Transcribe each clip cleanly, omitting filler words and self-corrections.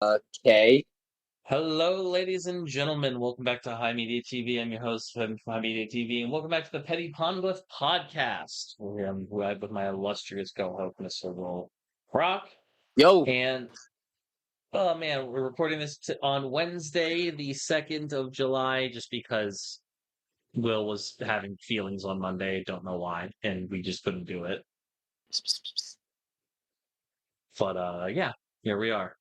Okay. Hello, ladies and gentlemen. Welcome back to HIMediaTV. I'm your host from HIMediaTV, and welcome back to the Petty Poneglyph Podcast, where I'm with my illustrious co-host, Mr. Will Rock. Yo. And oh man, we're recording this on Wednesday, the 2nd of July, just because Will was having feelings on Monday. Don't know why, and we just couldn't do it. But yeah, here we are.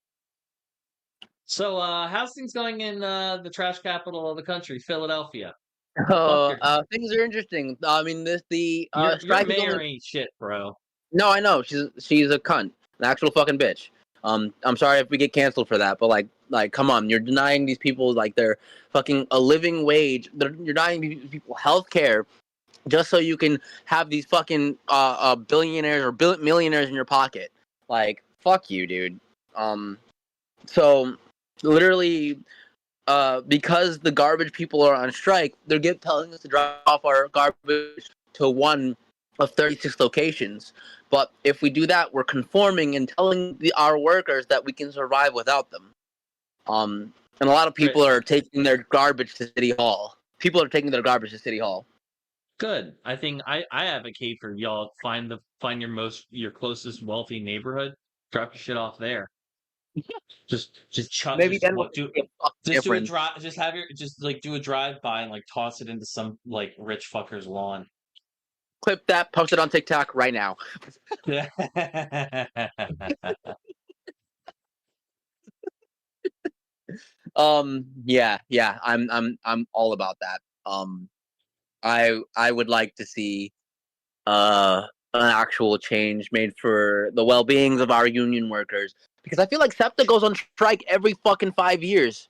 So, how's things going in the trash capital of the country, Philadelphia? Fuck your Things are interesting. I mean, the Your strike is mayor only. ain't shit, bro. No, I know she's a cunt, an actual fucking bitch. I'm sorry if we get canceled for that, but come on, you're denying these people like their fucking a living wage. You're denying these people health care just so you can have these fucking billionaires or millionaires in your pocket. Like, fuck you, dude. So literally, because the garbage people are on strike, they're telling us to drop off our garbage to one of 36 locations. But if we do that, we're conforming and telling our workers that we can survive without them. And a lot of people Great. are taking their garbage to City Hall. People are taking their garbage to City Hall. Good. I think I advocate for y'all find your closest wealthy neighborhood. Drop your shit off there. Just chuck Maybe just then we'll what do see a fucking just do a difference. drive just have your just like do a drive by and like toss it into some like rich fucker's lawn. Clip that, post it on TikTok right now. Yeah, I'm all about that. I would like to see an actual change made for the well-beings of our union workers, because I feel like SEPTA goes on strike every fucking 5 years.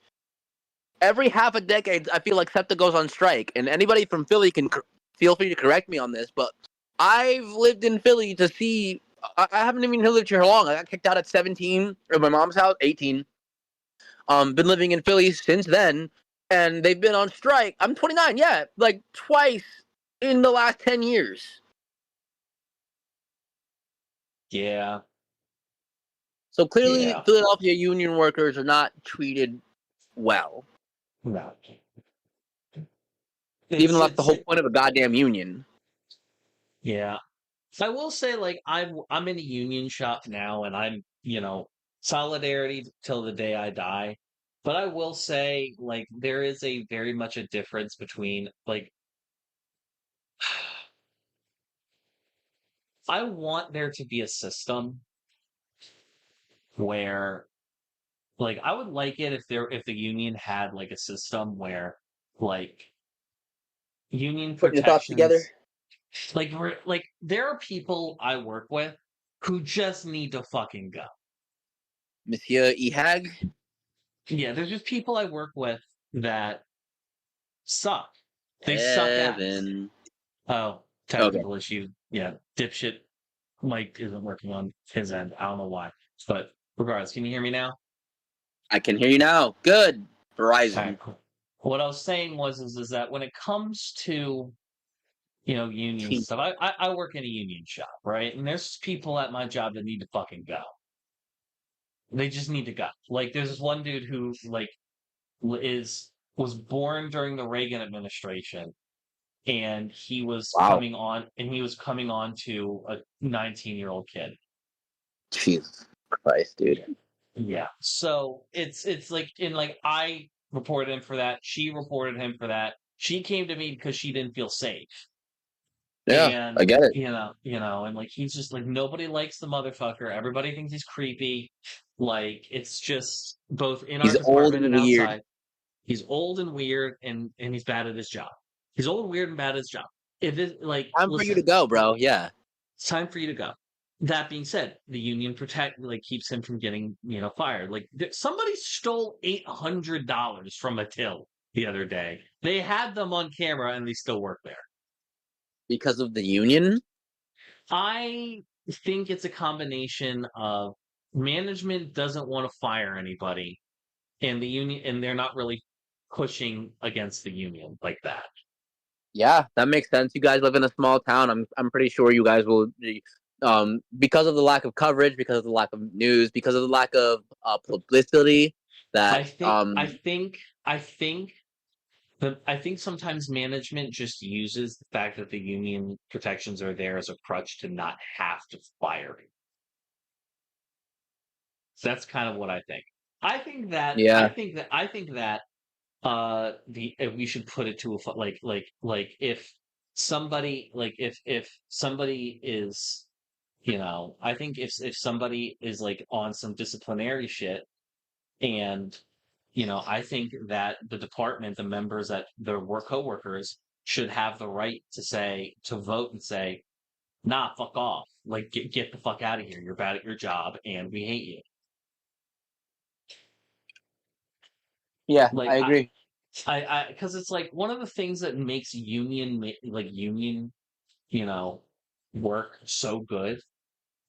Every half a decade, I feel like SEPTA goes on strike, and anybody from Philly can feel free to correct me on this, but I've lived in Philly to see. I haven't even lived here long. I got kicked out at 17 at my mom's house, 18. Been living in Philly since then, and they've been on strike. I'm 29, yeah, like twice in the last 10 years. Yeah. So clearly, Yeah. Philadelphia union workers are not treated well. No. Even It's left the it's whole it, point of a goddamn union. yeah. I will say, like, I'm in a union shop now, and solidarity till the day I die. But I will say, like, there is a very much a difference between, like, I want there to be a system where, like, I would like it if the union had like a system where, like, union Put your thoughts together. protections, like there are people I work with who just need to fucking go. Monsieur Ehag. Yeah, there's just people I work with that suck. They suck ass. Evan. Oh, Okay. technical issue. Yeah, dipshit Mike isn't working on his end. I don't know why. But regardless, can you hear me now? I can hear you now. Good. All right, Verizon. cool. What I was saying is that when it comes to union stuff, I work in a union shop, right? And there's people at my job that need to fucking go. They just need to go. Like there's this one dude who like is was born during the Reagan administration, and Wow. he was coming on to a 19-year-old kid. Jesus Christ, dude. Yeah. So it's like in like I reported him for that. She reported him for that. She came to me because she didn't feel safe. Yeah, I And get it. and like he's just like nobody likes the motherfucker. Everybody thinks he's creepy. Like it's just both in our He's old department and and weird. outside. He's old and weird and he's bad at his job. He's old, weird, and bad at his job. If it like Time for you to listen, go, bro. Yeah. it's time for you to go. That being said, the union keeps him from getting fired. Like somebody stole $800 from a till the other day. They had them on camera and they still work there. Because of the union? I think it's a combination of management doesn't want to fire anybody, and they're not really pushing against the union like that. Yeah, that makes sense. You guys live in a small town. I'm pretty sure you guys will. because of the lack of coverage, because of the lack of news, because of the lack of publicity. I That think I think I think I think sometimes management just uses the fact that the union protections are there as a crutch to not have to fire you. So that's kind of what I think. I think that I yeah, think that I think that the if we should put it to a like if somebody if somebody is I think if somebody is like on some disciplinary shit and I think that the department, the members that the work coworkers should have the right to vote and say, nah, fuck off. Like get the fuck out of here. You're bad at your job and we hate you. yeah, Like I agree. because it's like one of the things that makes union, you know, work so good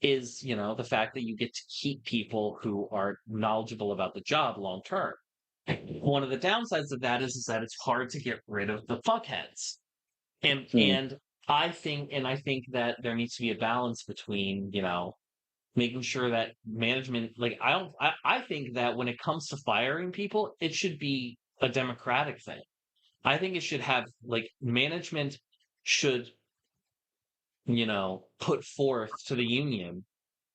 is, the fact that you get to keep people who are knowledgeable about the job long term. One of the downsides of that is that it's hard to get rid of the fuckheads. And Hmm. and I think that there needs to be a balance between, making sure that management I think that when it comes to firing people, it should be a democratic thing. I think it should have like management should, put forth to the union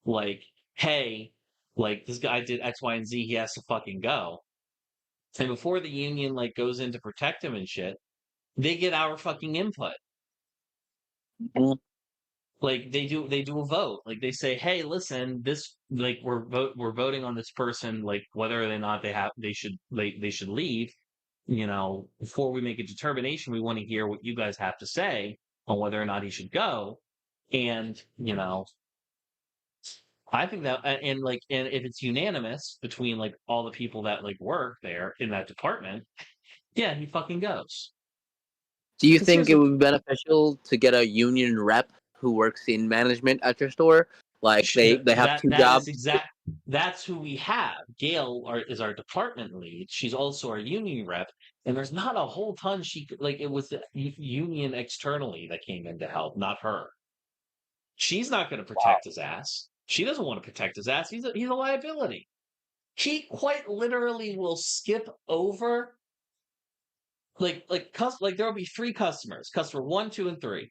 like, hey, like this guy did X, Y, and Z, he has to fucking go. And before the union like goes in to protect him and shit, they get our fucking input. Mhm. Like they do a vote. Like they say, hey, listen, this like we're voting on this person, like whether or not they should leave. Before we make a determination, we want to hear what you guys have to say on whether or not he should go. And I think that, and if it's unanimous between like all the people that like work there in that department, yeah, he fucking goes. Do you Because here's think it the would be beneficial to get a union rep who works in management at your store? Like they have two that is jobs. exact. That's who we have. Is our department lead. She's also our union rep, and there's not a whole ton she could like. It was the union externally that came in to help, not her. She's not going to Wow. protect his ass. She doesn't want to protect his ass. He's a liability. He quite literally will skip over like there will be three customers, customer one, two, and three.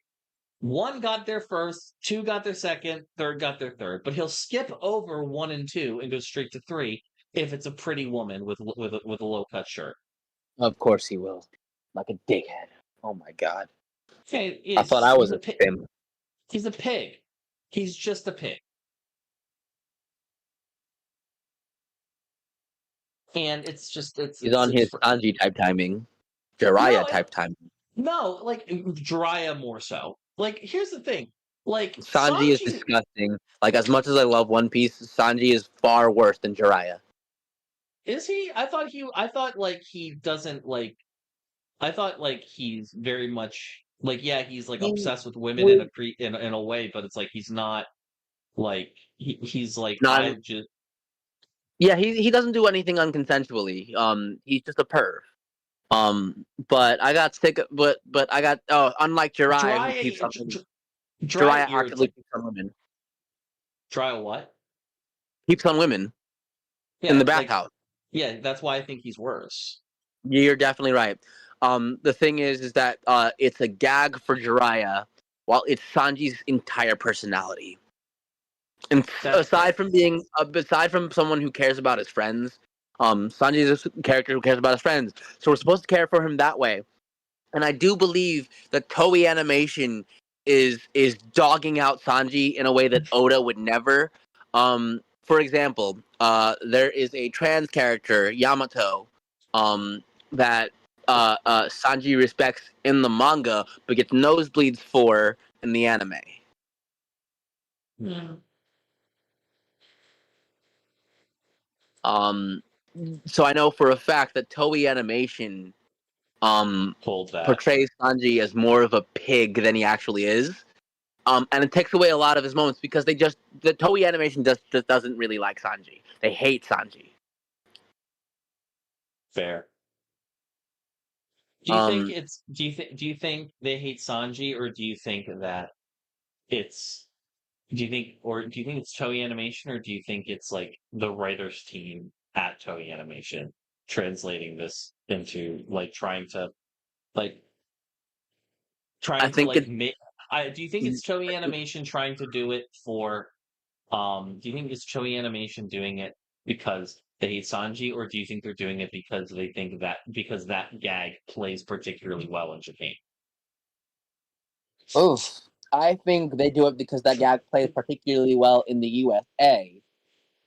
One got there first, two got there second, third got there third. But he'll skip over one and two and go straight to three if it's a pretty woman with a low cut shirt. Of course he will. Like a dickhead. Oh my god. Okay, I thought I he's was a a pig. pimp. He's a pig. He's just a pig. And He's on his Sanji type timing. Jiraiya no, type timing. no, like Jiraiya more so. Like here's the thing, like Sanji is Sanji disgusting. Like as much as I love One Piece, Sanji is far worse than Jiraiya. is he? I thought like he doesn't like. I thought like he's very much like yeah he's like He obsessed with women would in a way, but it's like he's not like he's like I not. just Yeah, he doesn't do anything unconsensually. He's just a perv. But I got sick. But I got. Oh, unlike Jiraiya, who keeps Dry on women, dry Jiraiya actively irritate keeps on women. dry what? Keeps on women in the Yeah, like bathhouse. yeah, that's why I think he's worse. You're definitely right. The thing is that it's a gag for Jiraiya, while it's Sanji's entire personality. And That's fair. aside from someone who cares about his friends, Sanji is a character who cares about his friends. So we're supposed to care for him that way. And I do believe that Toei Animation is dogging out Sanji in a way that Oda would never. For example, there is a trans character Yamato, that Sanji respects in the manga, but gets nosebleeds for in the anime. Hmm. Um, so I know for a fact that Toei Animation um, Hold that. portrays Sanji as more of a pig than he actually is. And it takes away a lot of his moments because the Toei Animation just doesn't really like Sanji. They hate Sanji. Fair. Um, Do you think they hate Sanji or do you think that it's do you think it's Toei Animation, or do you think it's like the writers team at Toei Animation translating this into like like I trying to think like it. make? Do you think it's Toei Animation trying to do it for? Do you think it's Toei Animation doing it because they hate Sanji, or do you think they're doing it because they think that gag plays particularly well in Japan? Oh, I think they do it because that gag plays particularly well in the USA.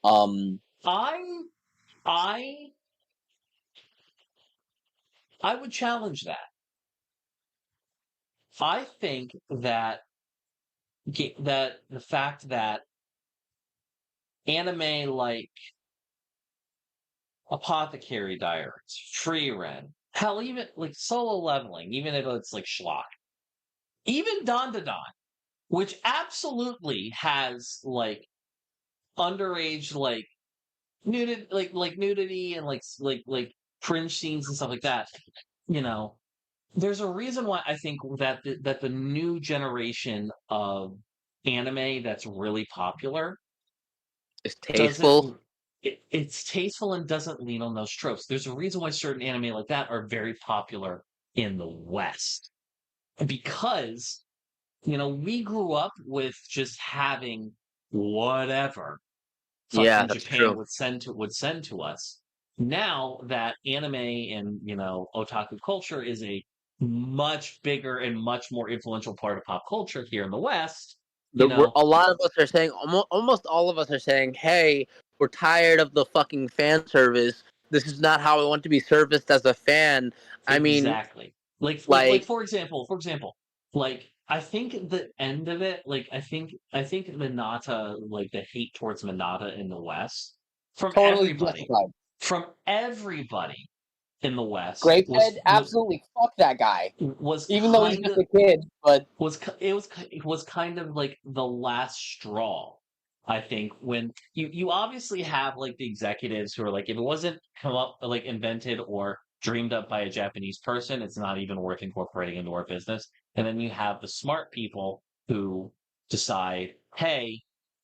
I I I would challenge that. I think that the fact that anime like Apothecary Diaries, Frieren, hell, even like Solo Leveling, even if it's like schlock, even Don, which absolutely has like underage nudity, nudity and like cringe scenes and stuff like that. You know, there's a reason why I think that the new generation of anime that's really popular it's doesn't tasteful. it's tasteful and doesn't lean on those tropes. There's a reason why certain anime like that are very popular in the West. Because, we grew up with just having whatever Yeah, fucking that's Japan true. would send to us. Now that anime and, otaku culture is a much bigger and much more influential part of pop culture here in the West, A lot of us are saying, almost all of us are saying, "Hey, we're tired of the fucking fan service. This is not how I want to be serviced as a fan." I mean, exactly. Like like for example, like I think the end of it, like I think Minata, like the hate towards Minata in the West totally justified. from everybody in the West Grapehead, absolutely fuck that guy. was Even though he's kind just of a kid, but it was kind of like the last straw. I think when you obviously have like the executives who are like, if it wasn't come up like invented or dreamed up by a Japanese person, it's not even worth incorporating into our business. And then you have the smart people who decide, hey,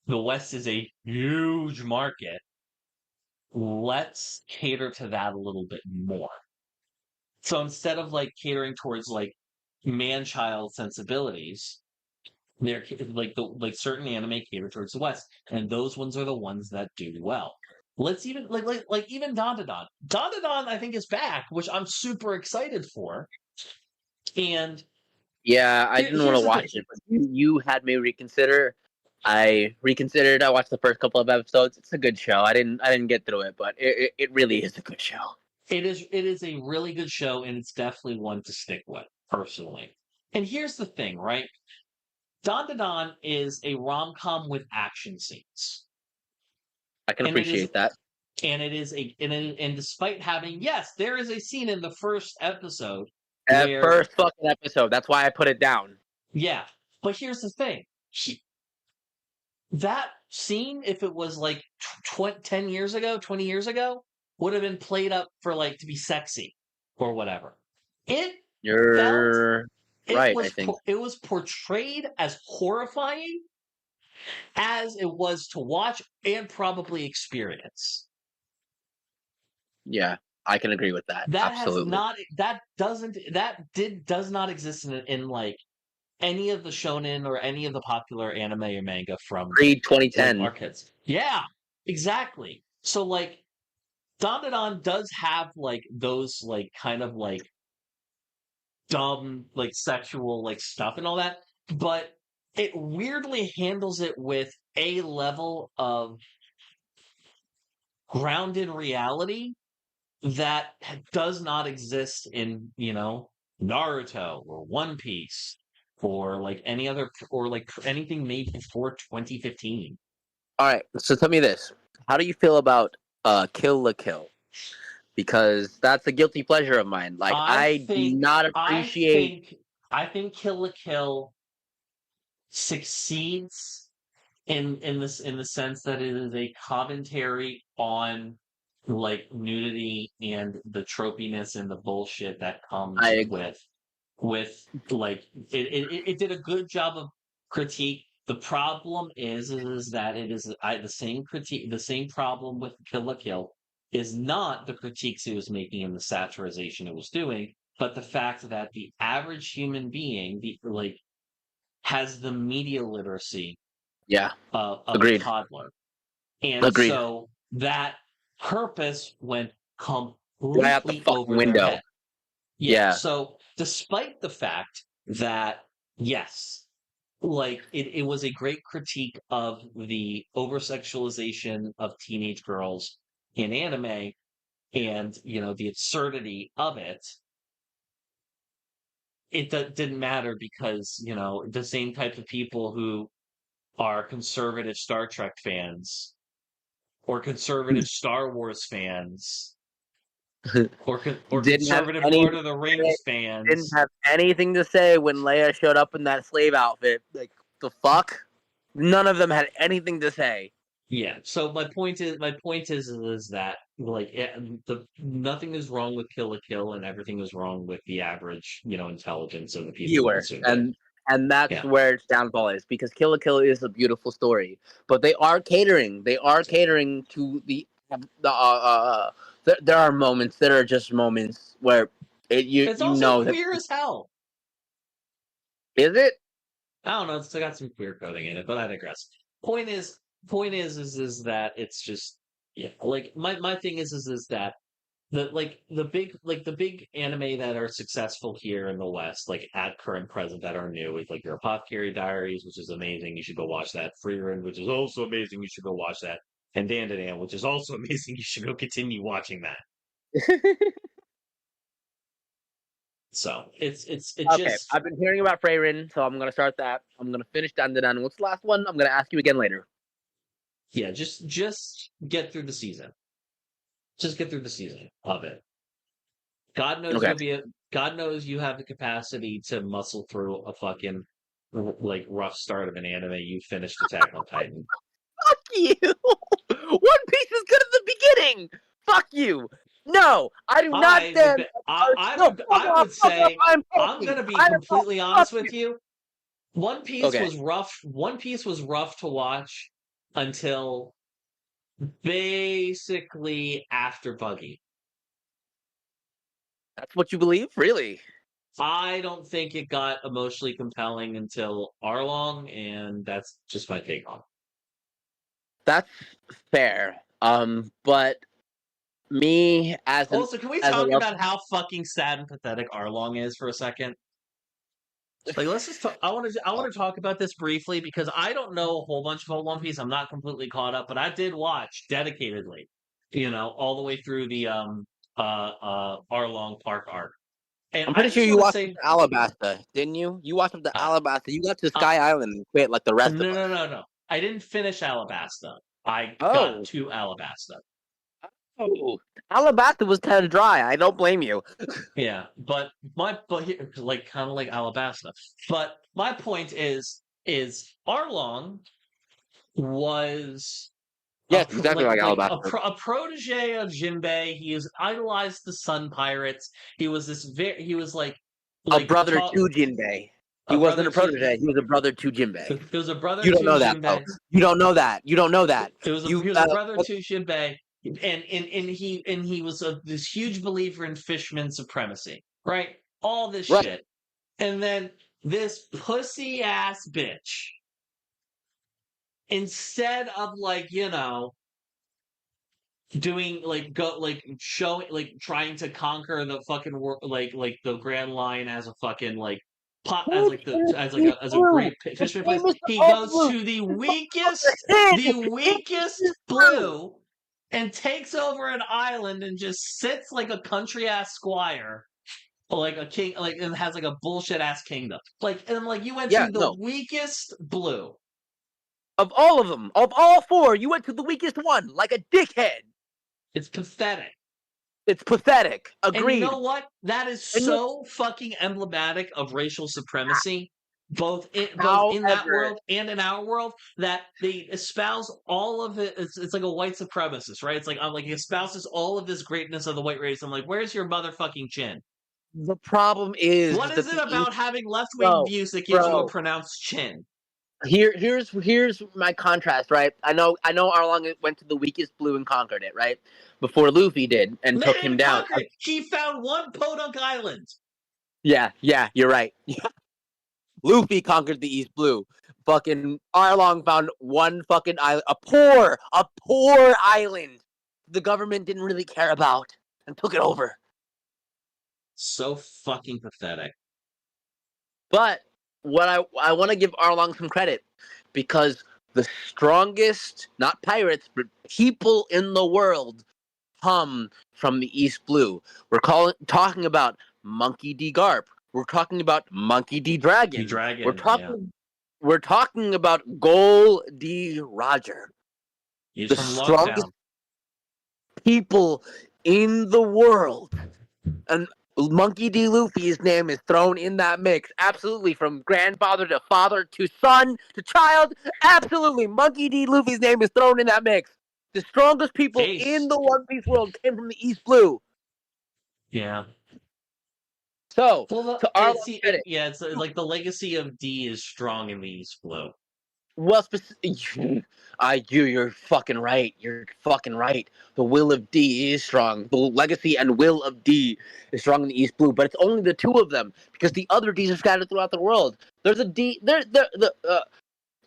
the West is a huge market. Let's cater to that a little bit more. So instead of like catering towards like man-child sensibilities, they're like certain anime cater towards the West, and those ones are the ones that do well. Let's even like even Dandadan. Dandadan, I think, is back, which I'm super excited for. And yeah, I didn't want to here's the thing. watch it. But you had me reconsider. I reconsidered. I watched the first couple of episodes. It's a good show. I didn't get through it, but it really is a good show. It is a really good show, and it's definitely one to stick with, personally. And here's the thing, right? Dandadan is a rom-com with action scenes. I can And it is appreciate that. and it is and despite having, yes, there is a scene in the first episode At where, first fucking episode. That's why I put it down. yeah, but here's the thing. That scene, if it was like 10 years ago, 20 years ago, would have been played up for like to be sexy or whatever. It felt You're right. I think. it was portrayed as horrifying as it was to watch and probably experience. Yeah, I can agree with that. That has Absolutely. not does not exist in like any of the shonen or any of the popular anime or manga from Pre like 2010. our kids. Yeah, exactly. So like Dandadan does have like those like kind of like dumb like sexual like stuff and all that, but it weirdly handles it with a level of grounded reality that does not exist in, Naruto or One Piece or like any other or like anything made before 2015. All right. So tell me this: how do you feel about Kill la Kill? Because that's a guilty pleasure of mine. Like I I do think not I appreciate. think I think Kill la Kill succeeds in the sense that it is a commentary on like nudity and the tropiness and the bullshit that comes I with like it did a good job of critique The problem is that it is the same critique. The same problem with Kill la Kill is not the critiques it was making and the satirization it was doing, but the fact that the average human being, has the media literacy Yeah. of a Agreed. toddler, and Agreed. so that purpose went Right out the completely fucking over their window. head. Yeah. So despite the fact that, yes, it was a great critique of the over sexualization of teenage girls in anime and the absurdity of it, didn't matter because the same type of people who are conservative Star Trek fans or conservative Star Wars fans or Didn't have conservative any Lord of the Rings didn't fans. have anything to say when Leia showed up in that slave outfit. Like, the fuck? None of them had anything to say. Yeah. So my point is that nothing is wrong with Kill la Kill and everything is wrong with the average intelligence of the people who Viewer. consumed it. And that's Yeah. where its downfall is, because Kill la Kill is a beautiful story, but they are catering to there are moments that are just moments where It's you also know that. queer as hell. Is it? I don't know. It's got some queer coding in it, but I digress. Point is that it's just Like my thing is that the big anime that are successful here in the West, like at current present that are new, is like your Apothecary Diaries, which is amazing. You should go watch that. Freerun, which is also amazing. You should go watch that. And Dan to Dan, which is also amazing. You should go continue watching that. So it's Okay, just I've been hearing about Freyrin, so I'm gonna start that. I'm gonna finish Dan. What's the last one? I'm gonna ask you again later. yeah, just get through the season. Just get through the season of it. God knows Okay. God knows you have the capacity to muscle through a fucking rough start of an anime. You finished Attack on Titan. Fuck you! One Piece is good at the beginning. Fuck you! No, I do not stand. I would say I'm gonna be completely honest with you. One Piece Okay. was rough. One Piece was rough to watch until basically after Buggy. That's what you believe? Really? I don't think it got emotionally compelling until Arlong, and that's just my take on it. That's fair. But me as an Also, can we as a talk love, about how fucking sad and pathetic Arlong is for a second? Like, let's just talk. I want to talk about this briefly because I don't know a whole bunch about One Piece. I'm not completely caught up, but I did watch dedicatedly, all the way through the Arlong Park arc. And I'm I pretty sure just you want to watched say, Alabasta, didn't you? You watched the uh, Alabasta. You got to Sky Island and quit like the rest of us. no. I didn't finish Alabasta. I got Oh. to Alabasta. Oh. Alabasta was kind of dry. I don't blame you. Yeah, but kind of like Alabasta. But my point is Arlong was Yes, exactly like Alabasta. a protege of Jinbei. He has idolized the Sun Pirates. He was he was A brother to Jinbei. He a wasn't brother a to protege. He was a brother to Jinbei. It was a brother You don't to know that, though. Jinbei. You don't know that. You don't know that. He was a brother to Jinbei, and he was this huge believer in fisherman supremacy, right? All this Right. shit, and then this pussy ass bitch, instead of doing trying to conquer the fucking world, the Grand Line as a fucking as a great fisherman place. He goes to the weakest blue and takes over an island and just sits like a country ass squire, like a king, and has a bullshit ass kingdom. You went to the weakest blue. Of all of them, of all four, you went to the weakest one, like a dickhead. It's pathetic. It's pathetic. Agreed. And you know what? That is so fucking emblematic of racial supremacy, both in that world and in our world, that they espouse all of it. It's like a white supremacist, right? It's he espouses all of this greatness of the white race. I'm like, where's your motherfucking chin? The problem is, what is it about having left-wing views that gives you a pronounced chin? Here's my contrast, right? I know Arlong went to the weakest blue and conquered it, right? Before Luffy did and took him down. Conquered. He found one podunk island. Yeah, you're right. Luffy conquered the East Blue. Fucking Arlong found one fucking island, a poor island the government didn't really care about and took it over. So fucking pathetic. But what I want to give Arlong some credit because the strongest, not pirates, but people in the world come from the East Blue. We're talking about Monkey D. Garp. We're talking about Monkey D. Dragon. We're talking about Gold D. Roger. He's the from strongest Lockdown. people in the world. And Monkey D. Luffy's name is thrown in that mix. Absolutely. From grandfather to father to son to child. Absolutely. Monkey D. Luffy's name is thrown in that mix. The strongest people in the One Piece world came from the East Blue. Yeah. So, it's like the legacy of D is strong in the East Blue. Well, you're fucking right. You're fucking right. The will of D is strong. The legacy and will of D is strong in the East Blue, but it's only the two of them because the other Ds are scattered throughout the world. There's a D.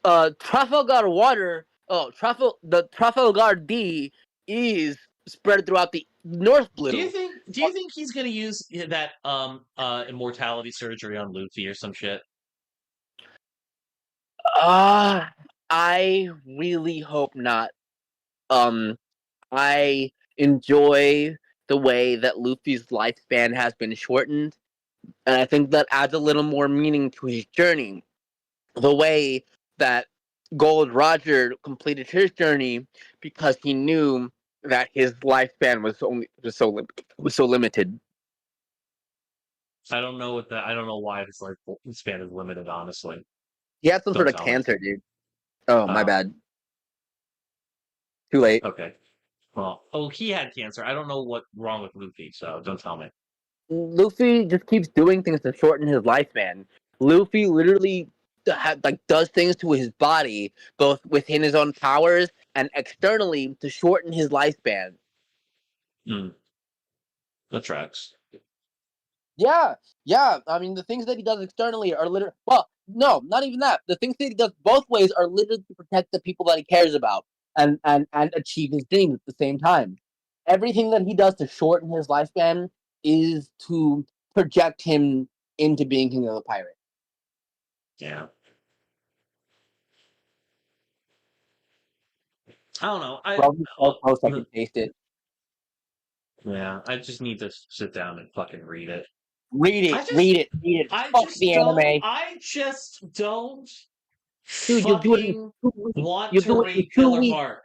Trafalgar Water. The Trafalgar D is spread throughout the North Blue. Do you think he's gonna use that immortality surgery on Luffy or some shit? I really hope not. I enjoy the way that Luffy's lifespan has been shortened, and I think that adds a little more meaning to his journey. The way that Gold Roger completed his journey because he knew that his lifespan was so limited. I don't know why his lifespan is limited. Honestly, he had some sort of cancer, dude. Oh, my bad. Too late. Okay. Well, he had cancer. I don't know what's wrong with Luffy, so don't tell me. Luffy just keeps doing things to shorten his lifespan. Luffy literally does things to his body, both within his own powers and externally, to shorten his lifespan. That tracks. Yeah. I mean, the things that he does externally are literally... Well, no, not even that. The things that he does both ways are literally to protect the people that he cares about and achieve his dreams at the same time. Everything that he does to shorten his lifespan is to project him into being King of the Pirate. Yeah. I don't know. I can taste it. Yeah, I just need to sit down and fucking read it. Read it. Fuck the anime. I just don't Dude, fucking want to read Thriller Bark.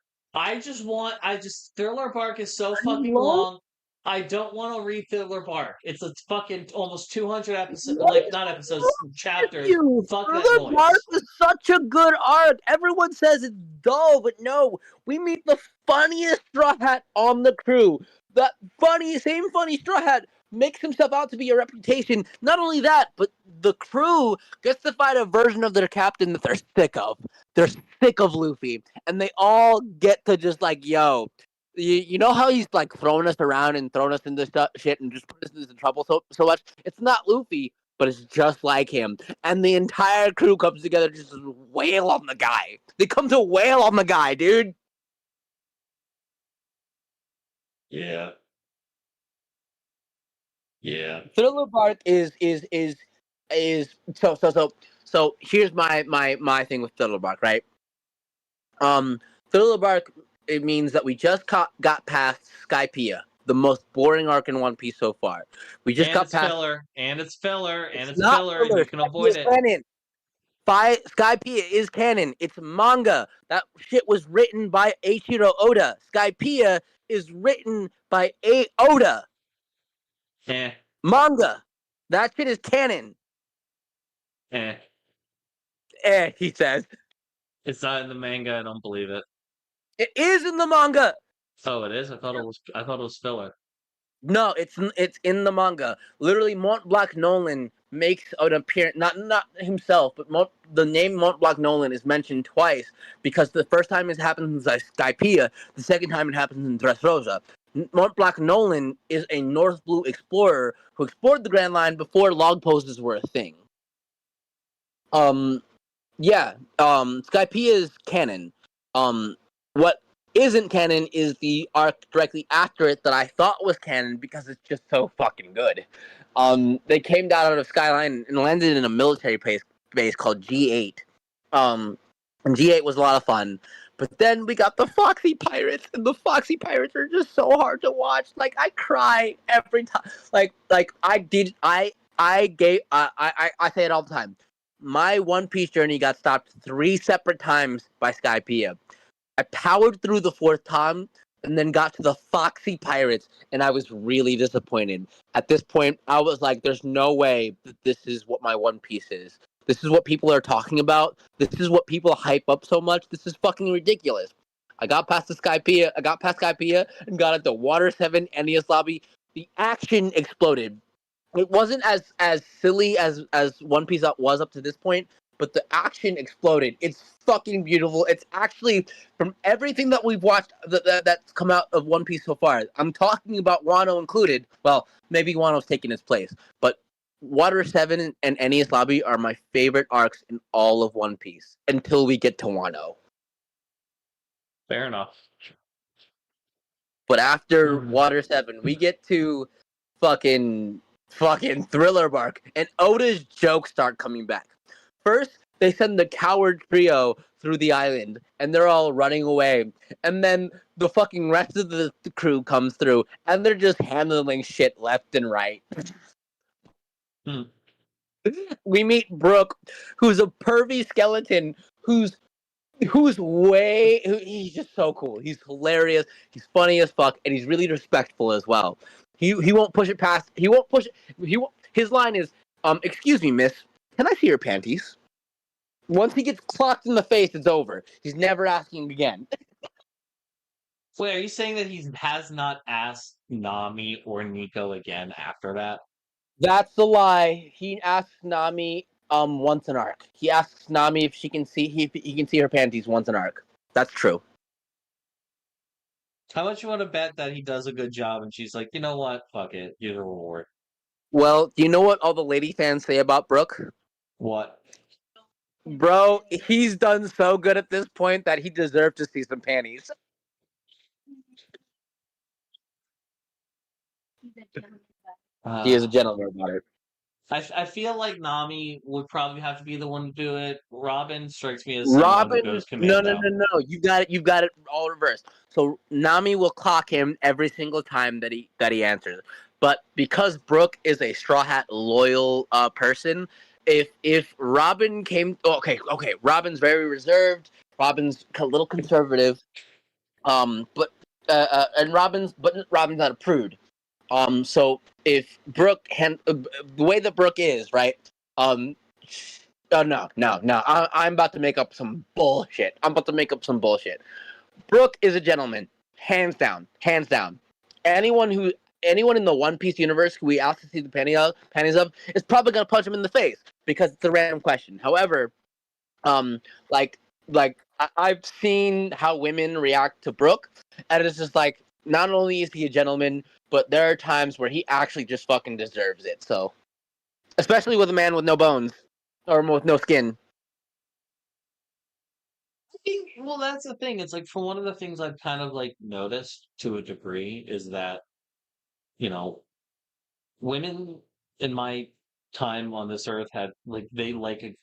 Thriller Bark is so fucking long. I don't want to read Thriller Bark. It's a fucking almost 200 episodes, not episodes, chapters. Fuck that noise. Thriller Bark is such a good arc. Everyone says it's dull, but no. We meet the funniest Straw Hat on the crew. That same funny Straw Hat makes himself out to be a reputation. Not only that, but the crew gets to fight a version of their captain that they're sick of. They're sick of Luffy. And they all get to just yo, you know how he's throwing us around and throwing us into shit and just put us into trouble so much? It's not Luffy, but it's just like him. And the entire crew comes together to just wail on the guy. They come to wail on the guy, dude. Yeah. Thriller Bark is so here's my thing with Thriller Bark, right? Thriller Bark, it means that we just got past Skypiea, the most boring arc in One Piece so far. We just got past filler, and it's filler, and it's filler, and you can avoid it. Canon. Skypiea is canon. It's manga. That shit was written by Eiichiro Oda. Skypiea is written by Oda. Manga. That shit is canon. He says. It's not in the manga. I don't believe it. It is in the manga. Oh, it is? I thought it was filler. No, it's in the manga. Literally, Mont Blanc Nolan makes an appearance. Not himself, but the name Mont Blanc Nolan is mentioned twice because the first time it happens in Skypiea, the second time it happens in Dressrosa. Mont Blanc Nolan is a North Blue explorer who explored the Grand Line before log poses were a thing. Yeah. Skypiea is canon. What isn't canon is the arc directly after it that I thought was canon because it's just so fucking good. They came down out of Skyline and landed in a military base called G8. And G8 was a lot of fun. But then we got the Foxy Pirates, and the Foxy Pirates are just so hard to watch. Like I cry every time. Like I say it all the time. My One Piece journey got stopped 3 separate times by Skypiea. I powered through the 4th time and then got to the Foxy Pirates, and I was really disappointed. At this point, I was like, there's no way that this is what my One Piece is. This is what people are talking about. This is what people hype up so much. This is fucking ridiculous. I got past Skypiea and got into Water 7, Enies Lobby. The action exploded. It wasn't as silly as One Piece was up to this point, but the action exploded. It's fucking beautiful. It's actually, from everything that we've watched that's come out of One Piece so far, I'm talking about Wano included. Well, maybe Wano's taking his place, but Water 7 and Enies Lobby are my favorite arcs in all of One Piece until we get to Wano. Fair enough. But after Water 7, we get to fucking Thriller Bark, and Oda's jokes start coming back. First, they send the coward trio through the island, and they're all running away. And then the fucking rest of the crew comes through, and they're just handling shit left and right. We meet Brooke, who's a pervy skeleton, he's just so cool. He's hilarious. He's funny as fuck, and he's really respectful as well. He won't push it past. He won't push it. His line is, "Excuse me, miss. Can I see your panties?" Once he gets clocked in the face, it's over. He's never asking again. Wait, are you saying that he has not asked Nami or Nico again after that? That's a lie. He asks Nami once an arc. He asks Nami if she can see he can see her panties once an arc. That's true. How much you want to bet that he does a good job and she's like, you know what? Fuck it. Here's a reward. Well, do you know what all the lady fans say about Brooke? What? Bro, he's done so good at this point that he deserved to see some panties. He is a gentleman about it. I feel like Nami would probably have to be the one to do it. Robin strikes me as someone who goes commando. No. You've got it all reversed. So Nami will clock him every single time that he answers. But because Brooke is a straw hat loyal person, if Robin came, Robin's very reserved. Robin's a little conservative. But Robin's not a prude. So if Brooke the way that Brooke is, right? No. I'm about to make up some bullshit. Brooke is a gentleman, hands down. Anyone in the One Piece universe who we ask to see the panties of is probably gonna punch him in the face because it's a random question. However, I've seen how women react to Brooke, and it's just like, not only is he a gentleman, but there are times where he actually just fucking deserves it. So, especially with a man with no bones or with no skin. Well, that's the thing. It's like, for one of the things I've kind of like noticed to a degree is that, women in my time on this earth had like they like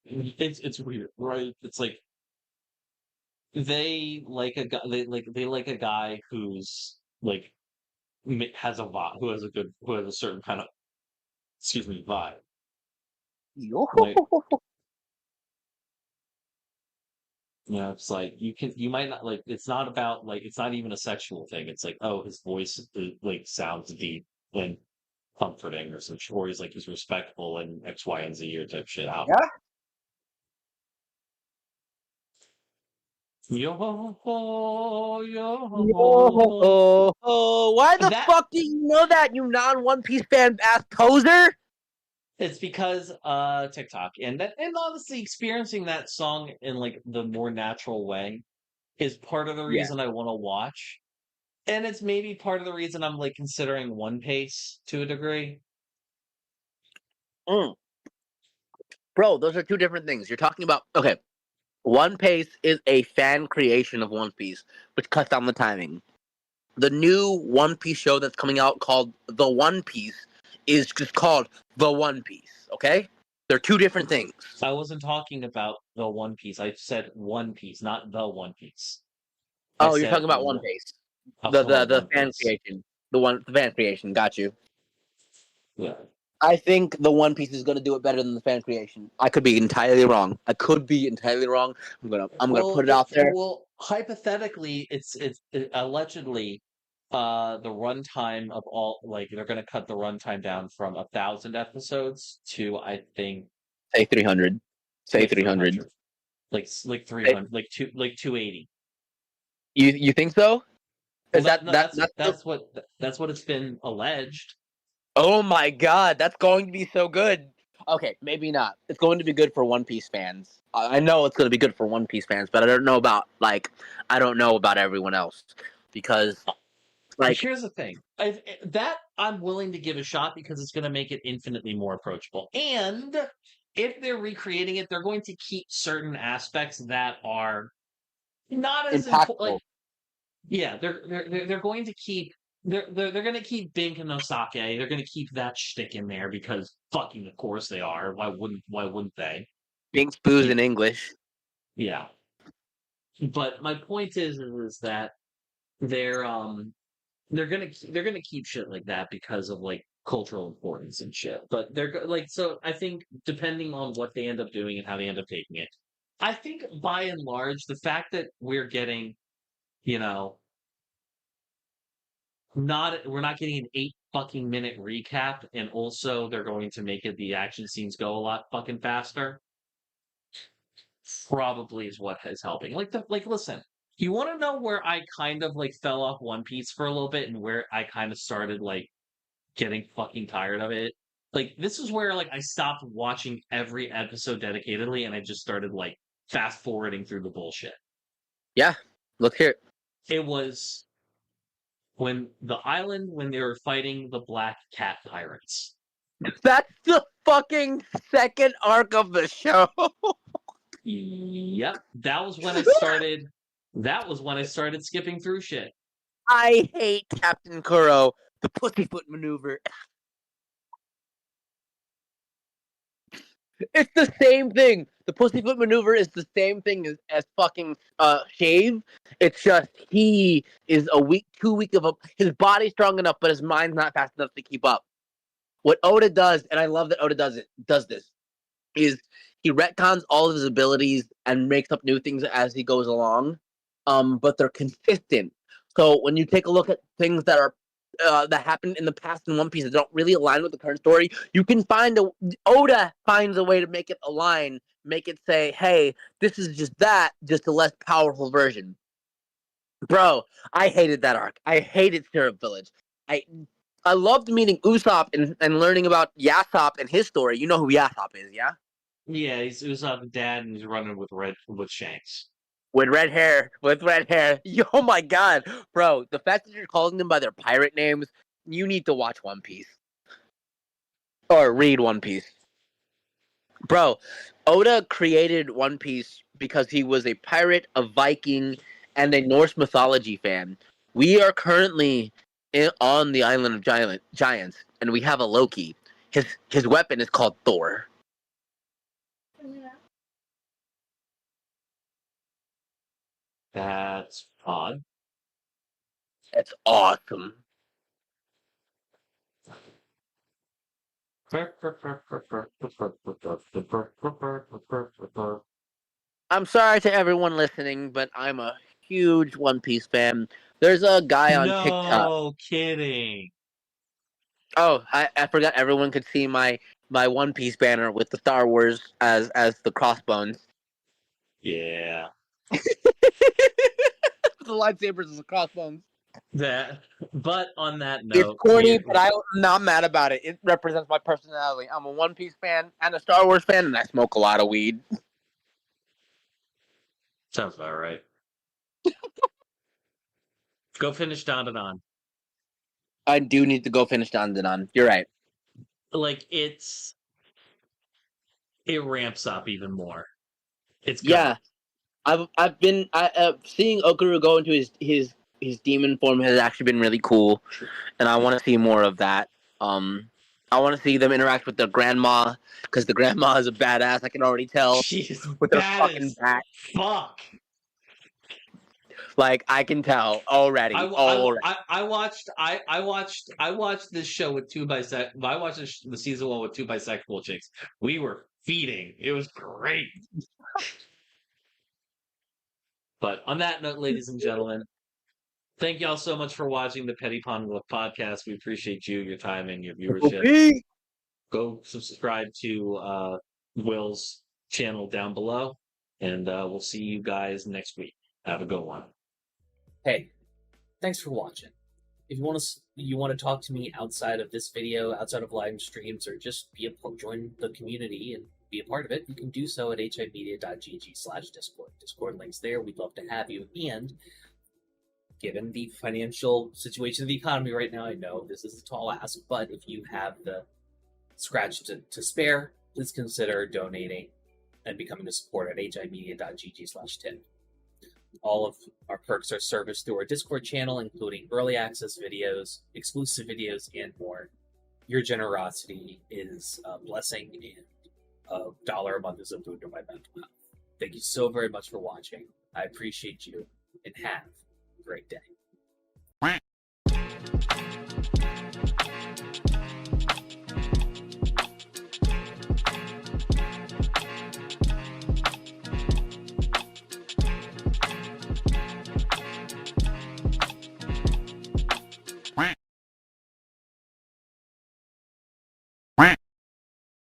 it's weird, right? It's like they like a guy they like a guy who's like has a vibe, who has a certain kind of, excuse me, vibe. Like, it's like you might not like. It's not about like. It's not even a sexual thing. It's like, oh, his voice like sounds deep and comforting, or he's respectful and X, Y, and Z or type shit out. Yeah. Yo ho, yo ho. Yo, why the That fuck do you know that, you non-One Piece fan ass poser? it's because TikTok and honestly experiencing that song in like the more natural way is part of the Yeah. reason I want to watch. And it's maybe part of the reason I'm like considering One Piece to a degree. Mm. Bro, those are two different things. You're talking about, okay, One Piece is a fan creation of One Piece, which cuts down the timing. The new One Piece show that's coming out called The One Piece is just called The One Piece, okay? They're two different things. I wasn't talking about the One Piece. I said One Piece, not the One Piece. I Oh, you're said talking about One Piece. I was The talking the about the One fan Piece. creation. The fan creation, got you. Yeah. I think the One Piece is going to do it better than the fan creation. I could be entirely wrong. I'm gonna Well, put it out there. hypothetically, allegedly, the runtime of all like they're going to cut the runtime down from 1,000 episodes to I think Say 300. Say like 300. 300, like 300, like 280. You think so? Well, Is that that's the, that's what it's been alleged. oh my god, that's going to be so good. Okay, maybe not. It's going to be good for One Piece fans. I know it's going to be good for One Piece fans, but I don't know about everyone else because like Here's the thing. I'm willing to give a shot because it's going to make it infinitely more approachable. And if they're recreating it, they're going to keep certain aspects that are not as important. Like, impactful. yeah, they're going to keep they're going to keep Bink and Osake. They're going to keep that shtick in there because fucking of course they are. Why wouldn't they? Being spoos Yeah, in English. yeah. But my point is that they're they're gonna keep shit like that because of like cultural importance and shit. But like so. I think depending on what they end up doing and how they end up taking it, I think by and large the fact that we're getting you know not we're not getting an 8 fucking minute recap, and also they're going to make it the action scenes go a lot fucking faster. Probably is what is helping. Like listen. You want to know where I kind of like fell off One Piece for a little bit and where I kind of started like getting fucking tired of it. Like this is where like I stopped watching every episode dedicatedly and I just started like fast forwarding through the bullshit. Yeah, let's hear it. It was when they were fighting the Black Cat Pirates. That's the fucking second arc of the show. Yep, that was when I started skipping through shit. I hate Captain Kuro, the pussyfoot maneuver. It's the same thing. The pussyfoot maneuver is the same thing as fucking Shave. It's just he is too weak of a. His body's strong enough, but his mind's not fast enough to keep up. What Oda does, and I love that Oda does this, is he retcons all of his abilities and makes up new things as he goes along. But they're consistent. So when you take a look at things that happened in the past in One Piece that don't really align with the current story, you can Oda finds a way to make it align, make it say, "Hey, this is just a less powerful version." Bro, I hated that arc. I hated Syrup Village. I I loved meeting Usopp and learning about Yasop and his story. You know who Yasop is, yeah? Yeah, he's Usopp's dad and he's running with Shanks. With red hair. Oh my god, bro! The fact that you're calling them by their pirate names, you need to watch One Piece or read One Piece, bro. Oda created One Piece because he was a pirate, a Viking, and a Norse mythology fan. We are currently on the island of giants, and we have a Loki. His weapon is called Thor. That's odd. That's awesome. I'm sorry to everyone listening, but I'm a huge One Piece fan. There's a guy on TikTok. No kidding. Oh, I forgot everyone could see my One Piece banner with the Star Wars as the crossbones. Yeah. The lightsabers and the crossbones. But on that It's note, corny, but I'm not mad about it. It represents my personality. I'm a One Piece fan and a Star Wars fan, and I smoke a lot of weed. Sounds about right. Go finish Don and On. I do need to go finish Dandanon. You're right. Like it ramps up even more. It's good. Yeah. I've been seeing Okuru go into his demon form has actually been really cool, and I want to see more of that. I want to see them interact with their grandma because the grandma is a badass. I can already tell She's with her bad fucking as back. fuck. Like I can tell already. I watched this show with I watched the season 1 with 2 bisexual chicks. We were feeding. It was great. But on that note, ladies and gentlemen, thank y'all so much for watching the Petty Pond podcast. We appreciate you, your time, and your viewership. Go subscribe to Will's channel down below, and we'll see you guys next week. Have a good one. Hey, thanks for watching. If you want to talk to me outside of this video, outside of live streams, or just join the community and be a part of it, you can do so at HIMediaTV/Discord. Discord links there. We'd love to have you. And given the financial situation of the economy right now, I know this is a tall ask, but if you have the scratch to spare, please consider donating and becoming a supporter at HIMedia.gg/tip. All of our perks are serviced through our Discord channel, including early access videos, exclusive videos, and more. Your generosity is a blessing, and $1 a month is a boon to my mental health. Thank you so very much for watching. I appreciate you, and have a great day.